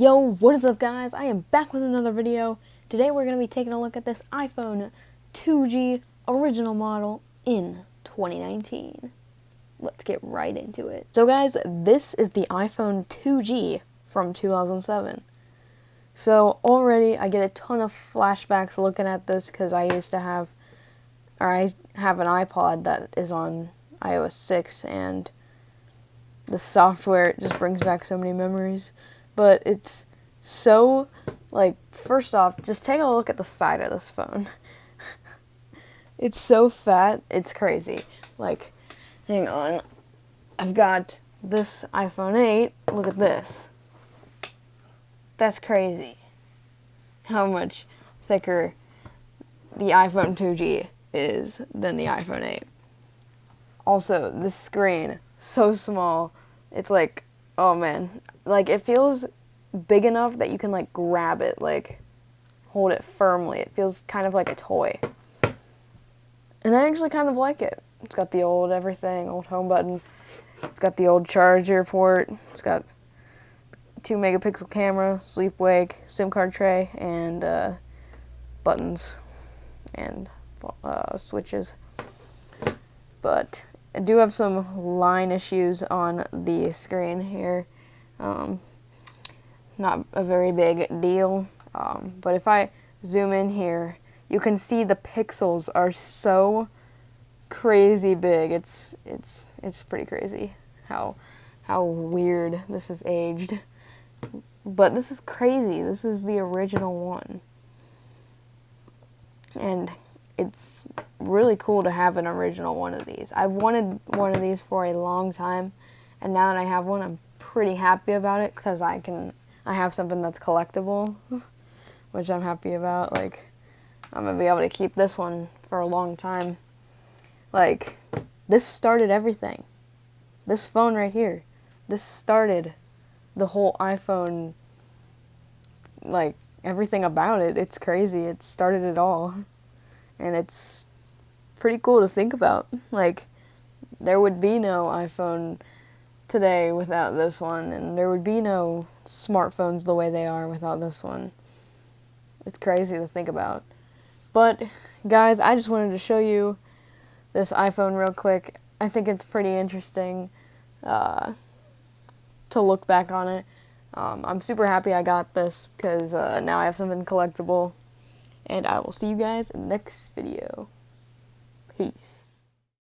Yo, what is up guys? I am back with another video. Today we're going to be taking a look at this iPhone 2G original model in 2019. Let's get right into it. So guys, this is the iPhone 2G from 2007. So already I get a ton of flashbacks looking at this because I have an iPod that is on iOS 6 and the software just brings back so many memories. But it's so, first off, just take a look at the side of this phone. It's so fat, it's crazy. Hang on. I've got this iPhone 8. Look at this. That's crazy. How much thicker the iPhone 2G is than the iPhone 8. Also, this screen, so small. It's oh man. It feels big enough that you can, grab it, hold it firmly. It feels kind of like a toy. And I actually kind of like it. It's got the old home button. It's got the old charger port. It's got 2-megapixel camera, sleep wake, SIM card tray, and buttons and switches. But I do have some line issues on the screen here. Not a very big deal, but if I zoom in here, you can see the pixels are so crazy big. It's pretty crazy how weird this is aged. But this is crazy. This is the original one. And it's really cool to have an original one of these. I've wanted one of these for a long time, and now that I have one, I'm pretty happy about it because I have something that's collectible, which I'm happy about. I'm gonna be able to keep this one for a long time. This started everything. This phone right here, this started the whole iPhone, everything about it. It's crazy. It started it all. And it's pretty cool to think about. There would be no iPhone today without this one, and there would be no smartphones the way they are without this one. It's crazy to think about. But, guys, I just wanted to show you this iPhone real quick. I think it's pretty interesting to look back on it. I'm super happy I got this because now I have something collectible. And I will see you guys in the next video. Peace.